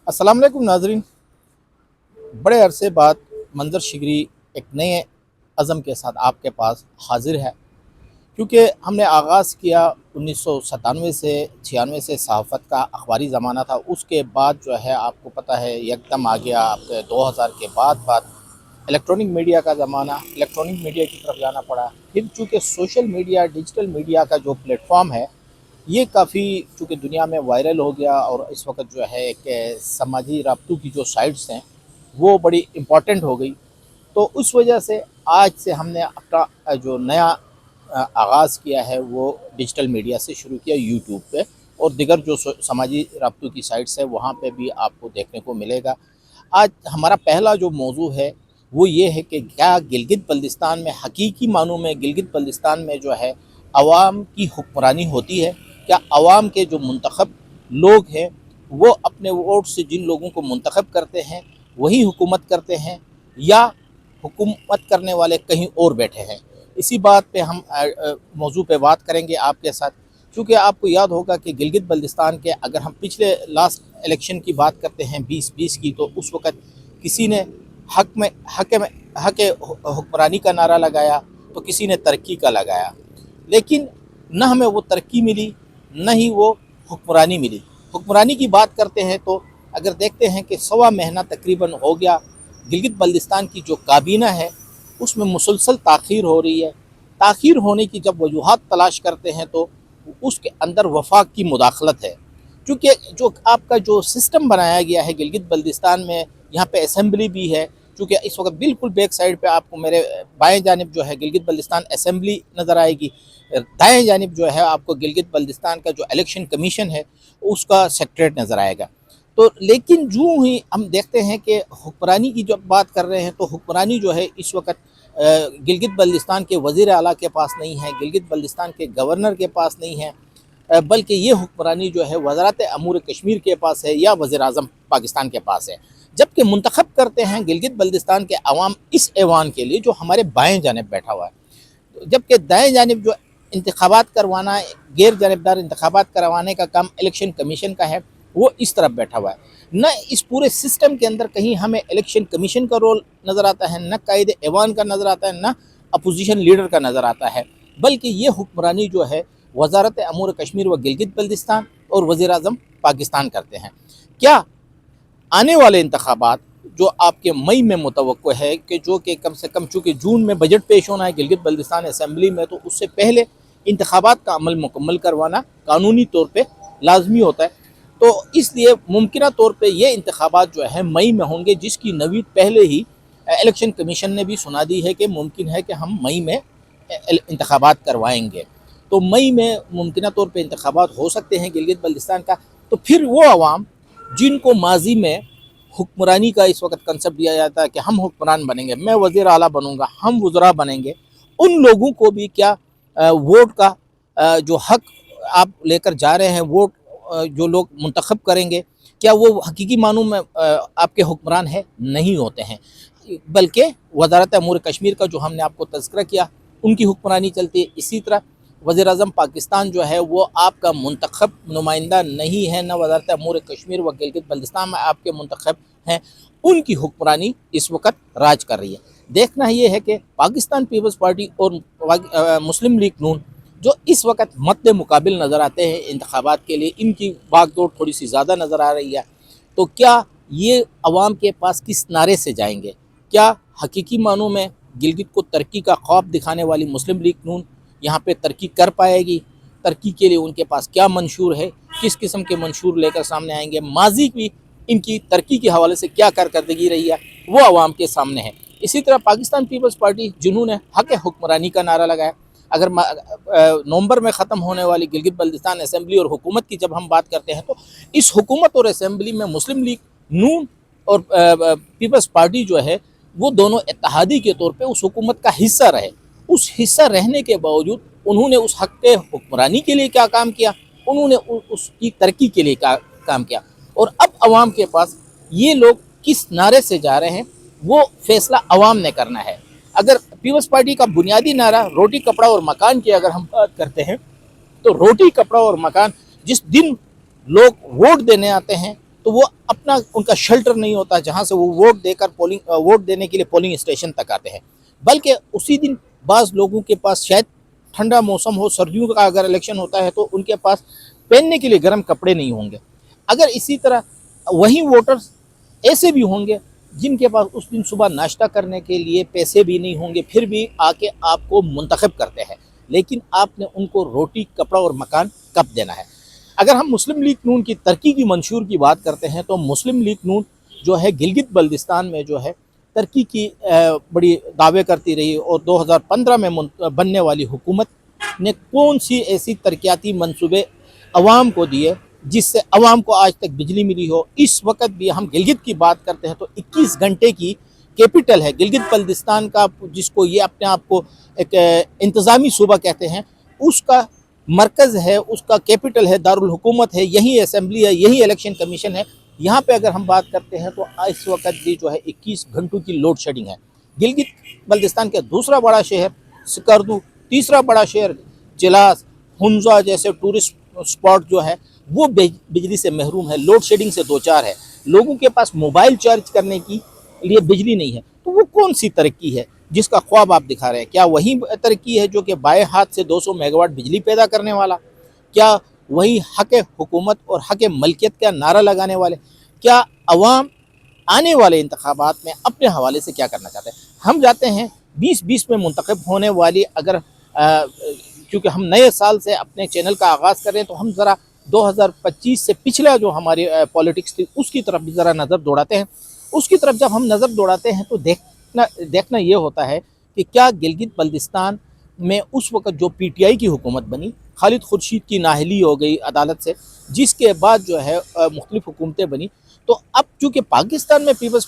अस्सलाम वालेकुम नाजरीन। बड़े अरसे बाद मंजर शिगरी एक नए अज़म के साथ आपके पास हाजिर है, क्योंकि हमने आगाज़ किया 1997 से 96 से सहाफ़त का अखबारी ज़माना था। उसके बाद जो है आपको पता है यकदम आ गया आपके 2000 के बाद इलेक्ट्रॉनिक मीडिया का ज़माना, इलेक्ट्रॉनिक मीडिया की तरफ जाना पड़ा। फिर चूँकि सोशल मीडिया, डिजिटल मीडिया का जो प्लेटफॉर्म है ये काफ़ी चूँकि दुनिया में वायरल हो गया, और इस वक्त जो है एक समाजी राब्तों की जो साइट्स हैं वो बड़ी इम्पॉर्टेंट हो गई। तो उस वजह से आज से हमने अपना जो नया आगाज़ किया है वो डिजिटल मीडिया से शुरू किया यूट्यूब पे, और दिगर जो समाजी राब्तों की साइट्स है वहाँ पे भी आपको देखने को मिलेगा। आज हमारा पहला जो मौजू है वो ये है कि क्या गिलगित बल्तिस्तान में हकीकी मानों में गिलगित बल्तिस्तान में जो है अवाम की हुक्मरानी होती है? क्या अवाम के जो मुंतखब लोग हैं वो अपने वोट से जिन लोगों को मुंतखब करते हैं वही हुकूमत करते हैं, या हुकूमत करने वाले कहीं और बैठे हैं? इसी बात पे हम मौजू पे बात करेंगे आपके साथ। क्योंकि आपको याद होगा कि गिलगित बल्तिस्तान के अगर हम पिछले लास्ट इलेक्शन की बात करते हैं 2020 की, तो उस वक़्त किसी ने हक हुक्मरानी का नारा लगाया तो किसी ने तरक्की का लगाया, लेकिन न हमें वो तरक्की मिली न ही वो हुक्मरानी मिली। हुक्मरानी की बात करते हैं तो अगर देखते हैं कि 1.25 महीना तकरीबन हो गया, गिलगित बल्तिस्तान की जो काबीना है उसमें मुसलसल ताख़ीर हो रही है। ताख़ीर होने की जब वजूहात तलाश करते हैं तो उसके अंदर वफाक की मुदाखलत है। क्योंकि जो आपका जो सिस्टम बनाया गया है गिलगित बल्तिस्तान में, यहाँ पे असेंबली भी है। चूँकि इस वक्त बिल्कुल बैक साइड पे आपको मेरे बाएं जानिब जो है गिलगित बल्तिस्तान असेंबली नज़र आएगी, दाएं जानिब जो है आपको गिलगित बल्तिस्तान का जो इलेक्शन कमीशन है उसका सेक्रेटरीट नज़र आएगा। तो लेकिन यूँ ही हम देखते हैं कि हुक्मरानी की जब बात कर रहे हैं तो हुक्मरानी जो है इस वक्त गिलगित बल्तिस्तान के वज़ीर आला के पास नहीं है, गिलगित बल्तिस्तान के गवर्नर के पास नहीं है, बल्कि ये हुक्मरानी जो है वज़ारत अमूर कश्मीर के पास है या वज़ीर आज़म पाकिस्तान के पास है। जबकि मुंतखब करते हैं गिलगित बल्तिस्तान के अवाम इस ऐवान के लिए जो हमारे बाएं जानिब बैठा हुआ है, जबकि दाएं जानिब जो इंतखाबात करवाना, गैर जानिबदार इंतखाबात करवाने का काम इलेक्शन कमीशन का है, वो इस तरफ बैठा हुआ है। न इस पूरे सिस्टम के अंदर कहीं हमें इलेक्शन कमीशन का रोल नज़र आता है, न कायदे ऐवान का नज़र आता है, न अपोजिशन लीडर का नज़र आता है, बल्कि ये हुक्मरानी जो है वज़ारत अमूर कश्मीर व गिलगित बल्तिस्तान और वज़ीर आज़म पाकिस्तान करते हैं। क्या आने वाले इंतखाबात जो आपके मई में मुतवक्को है कि जो कि कम से कम चूँकि जून में बजट पेश होना है गिलगित बल्तिस्तान असम्बली में, तो उससे पहले इंतखाबात का अमल मुकम्मल करवाना कानूनी तौर पे लाजमी होता है। तो इसलिए मुमकिन तौर पे ये इंतखाबात जो है मई में होंगे, जिसकी नवीद पहले ही इलेक्शन कमीशन ने भी सुना दी है कि मुमकिन है कि हम मई में इंतखाबात करवाएंगे। तो मई में मुमकिन तौर पे इंतखाबात हो सकते हैं गिलगित बल्तिस्तान का। तो फिर वो अवाम जिनको माजी में हुक्मरानी का इस वक्त कंसेप्ट दिया जाता है कि हम हुक्मरान बनेंगे, मैं वज़ीर आला बनूंगा, हम वज़रा बनेंगे, उन लोगों को भी क्या वोट का जो हक आप लेकर जा रहे हैं, वोट जो लोग मुंतखब करेंगे, क्या वो हकीकी मानों में आपके हुक्मरान है? नहीं होते हैं, बल्कि वज़ारत अमूर कश्मीर का जो हमने आपको तज़किरा किया उनकी हुक्मरानी चलती है। इसी तरह वज़ीर आज़म पाकिस्तान जो है वो आपका मुंतखब नुमाइंदा नहीं है, न वज़ारत अमूर कश्मीर व गिलगित बल्तिस्तान में आपके मुंतखब हैं, उनकी हुक्मरानी इस वक्त राज कर रही है। देखना ये है कि पाकिस्तान पीपल्स पार्टी और मुस्लिम लीग नून जो इस वक्त मद्दे मुकाबिल नज़र आते हैं इंतखाबात के लिए, इनकी भागदौड़ थोड़ी सी ज़्यादा नज़र आ रही है। तो क्या ये अवाम के पास किस नारे से जाएंगे? क्या हकीकी मानों में गिलगित को तरक्की का ख्वाब दिखाने वाली मुस्लिम लीग नून यहाँ पे तरक्की कर पाएगी? तरक्की के लिए उनके पास क्या मंशूर है, किस किस्म के मंशूर लेकर सामने आएंगे? माजी की इनकी तरक्की के हवाले से क्या कारकर्दगी रही है वो अवाम के सामने है। इसी तरह पाकिस्तान पीपल्स पार्टी जिन्होंने हक हुक्मरानी का नारा लगाया, अगर नवंबर में ख़त्म होने वाली गिलगित बल्तिस्तान असेंबली और हुकूमत की जब हम बात करते हैं तो इस हुकूमत और असेंबली में मुस्लिम लीग नून और पीपल्स पार्टी जो है वो दोनों इत्तेहादी के तौर पे उस हुकूमत का हिस्सा रहे। उस हिस्सा रहने के बावजूद उन्होंने उस हक के हुक्मरानी के लिए क्या काम किया, उन्होंने उसकी तरक्की के लिए क्या काम किया। और अब अवाम के पास ये लोग किस नारे से जा रहे हैं वो फैसला अवाम ने करना है। अगर पीपल्स पार्टी का बुनियादी नारा रोटी कपड़ा और मकान की अगर हम बात करते हैं तो रोटी कपड़ा और मकान जिस दिन लोग वोट देने आते हैं تو وہ اپنا ان کا شیلٹر نہیں ہوتا جہاں سے وہ ووٹ دینے کے لیے پولنگ اسٹیشن تک آتے ہیں، بلکہ اسی دن بعض لوگوں کے پاس شاید ٹھنڈا موسم ہو، سردیوں کا اگر الیکشن ہوتا ہے تو ان کے پاس پہننے کے لیے گرم کپڑے نہیں ہوں گے۔ اگر اسی طرح وہی ووٹرز ایسے بھی ہوں گے جن کے پاس اس دن صبح ناشتہ کرنے کے لیے پیسے بھی نہیں ہوں گے، پھر بھی آ کے آپ کو منتخب کرتے ہیں، لیکن آپ نے ان کو روٹی، کپڑا اور مکان کب دینا ہے؟ اگر ہم مسلم لیگ نون کی ترقی کی منشور کی بات کرتے ہیں تو مسلم لیگ نون جو ہے گلگت بلتستان میں جو ہے ترقی کی بڑی دعوے کرتی رہی، اور 2015 میں بننے والی حکومت نے کون سی ایسی ترقیاتی منصوبے عوام کو دیے جس سے عوام کو آج تک بجلی ملی ہو؟ اس وقت بھی ہم گلگت کی بات کرتے ہیں تو 21 گھنٹے کی کیپٹل ہے گلگت بلتستان کا، جس کو یہ اپنے آپ کو ایک انتظامی صوبہ کہتے ہیں، اس کا مرکز ہے، اس کا کیپٹل ہے، دارالحکومت ہے، یہی اسمبلی ہے، یہی الیکشن کمیشن ہے۔ یہاں پہ اگر ہم بات کرتے ہیں تو اس وقت بھی جو ہے 21 گھنٹوں کی لوڈ شیڈنگ ہے۔ گلگت بلتستان کا دوسرا بڑا شہر سکردو، تیسرا بڑا شہر چلاس، ہنزا جیسے ٹورسٹ اسپاٹ جو ہے وہ بجلی سے محروم ہے، لوڈ شیڈنگ سے دوچار ہے، لوگوں کے پاس موبائل چارج کرنے کی لیے بجلی نہیں ہے۔ تو وہ کون سی ترقی ہے جس کا خواب آپ دکھا رہے ہیں؟ کیا وہی ترقی ہے جو کہ بائیں ہاتھ سے 200 میگا واٹ بجلی پیدا کرنے والا؟ کیا وہی حق حکومت اور حق ملکیت کا نعرہ لگانے والے؟ کیا عوام آنے والے انتخابات میں اپنے حوالے سے کیا کرنا چاہتے ہیں؟ ہم جاتے ہیں 2020 میں منتخب ہونے والی، اگر کیونکہ ہم نئے سال سے اپنے چینل کا آغاز کر رہے ہیں تو ہم ذرا 2025 سے پچھلا جو ہماری پولیٹکس تھی اس کی طرف بھی ذرا نظر دوڑاتے ہیں۔ اس کی طرف جب ہم نظر دوڑاتے ہیں تو دیکھنا یہ ہوتا ہے کہ کیا گلگت بلتستان میں اس وقت جو پی ٹی آئی کی حکومت بنی، خالد خورشید کی نااہلی ہو گئی عدالت سے، جس کے بعد جو ہے مختلف حکومتیں بنی، تو اب چونکہ پاکستان میں پیپلز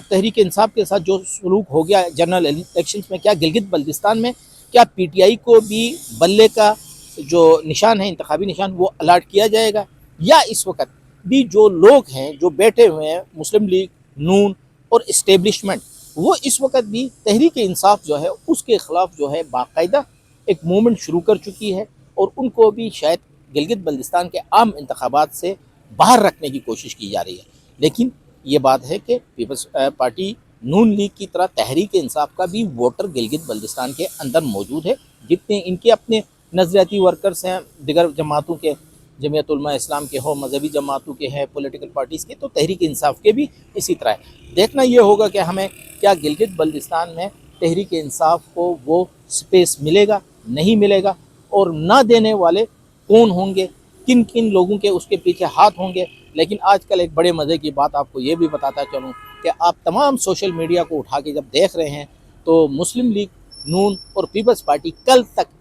تحریک انصاف کے ساتھ جو سلوک ہو گیا جنرل الیکشنز میں، کیا گلگت بلتستان میں کیا پی ٹی آئی کو بھی بلے کا جو نشان ہے، انتخابی نشان، وہ الاٹ کیا جائے گا؟ یا اس وقت بھی جو لوگ ہیں جو بیٹھے ہوئے ہیں مسلم لیگ نون اور اسٹیبلشمنٹ، وہ اس وقت بھی تحریک انصاف جو ہے اس کے خلاف جو ہے باقاعدہ ایک موومنٹ شروع کر چکی ہے، اور ان کو بھی شاید گلگت بلتستان کے عام انتخابات سے باہر رکھنے کی کوشش کی جا رہی ہے۔ لیکن یہ بات ہے کہ پیپلز پارٹی نون لیگ کی طرح تحریک انصاف کا بھی ووٹر گلگت بلتستان کے اندر موجود ہے، جتنے ان کے اپنے نظریاتی ورکرز ہیں دیگر جماعتوں کے، جمعیت علماء اسلام کے ہو، مذہبی جماعتوں کے ہیں، پولیٹیکل پارٹیز کے، تو تحریک انصاف کے بھی اسی طرح ہے۔ دیکھنا یہ ہوگا کہ ہمیں کیا گلگت بلتستان میں تحریک انصاف کو وہ سپیس ملے گا، نہیں ملے گا، اور نہ دینے والے کون ہوں گے، کن کن لوگوں کے اس کے پیچھے ہاتھ ہوں گے۔ لیکن آج کل ایک بڑے مزے کی بات آپ کو یہ بھی بتاتا چلوں کہ آپ تمام سوشل میڈیا کو اٹھا کے جب دیکھ رہے ہیں تو مسلم لیگ نون اور پیپلز پارٹی کل تک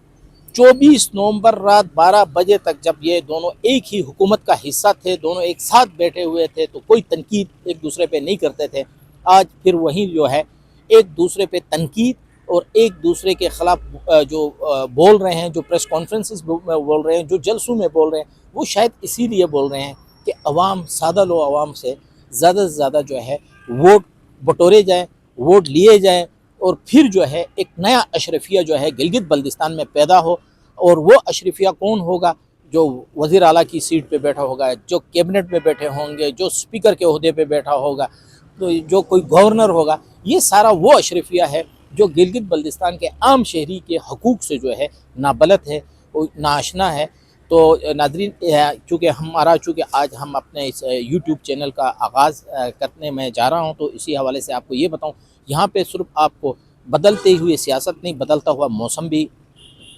24 نومبر رات 12 بجے تک، جب یہ دونوں ایک ہی حکومت کا حصہ تھے، دونوں ایک ساتھ بیٹھے ہوئے تھے، تو کوئی تنقید ایک دوسرے پہ نہیں کرتے تھے۔ آج پھر وہی جو ہے ایک دوسرے پہ تنقید اور ایک دوسرے کے خلاف جو بول رہے ہیں، جو پریس کانفرنسز میں بول رہے ہیں، جو جلسوں میں بول رہے ہیں، وہ شاید اسی لیے بول رہے ہیں کہ عوام، سادہ لو عوام سے زیادہ سے زیادہ جو ہے ووٹ بٹورے جائیں، ووٹ لیے جائیں، اور پھر جو ہے ایک نیا اشرفیہ جو ہے گلگت بلتستان میں پیدا ہو۔ اور وہ اشرفیہ کون ہوگا؟ جو وزیر اعلیٰ کی سیٹ پہ بیٹھا ہوگا، جو کیبنٹ میں بیٹھے ہوں گے، جو اسپیکر کے عہدے پہ بیٹھا ہوگا، تو جو کوئی گورنر ہوگا، یہ سارا وہ اشرفیہ ہے جو گلگت بلتستان کے عام شہری کے حقوق سے جو ہے نابلد ہے، ناآشنا ہے۔ تو ناظرین، چونکہ آج ہم اپنے اس یوٹیوب چینل کا آغاز کرنے میں جا رہا ہوں، تو اسی حوالے سے آپ کو یہ بتاؤں، یہاں پہ صرف آپ کو بدلتے ہوئے سیاست نہیں، بدلتا ہوا موسم بھی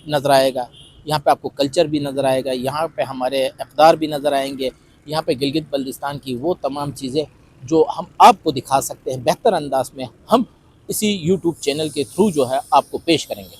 نظر آئے گا، یہاں پہ آپ کو کلچر بھی نظر آئے گا، یہاں پہ ہمارے اقدار بھی نظر آئیں گے، یہاں پہ گلگت بلتستان کی وہ تمام چیزیں جو ہم آپ کو دکھا سکتے ہیں بہتر انداز میں، ہم اسی یوٹیوب چینل کے تھرو جو ہے آپ کو پیش کریں گے۔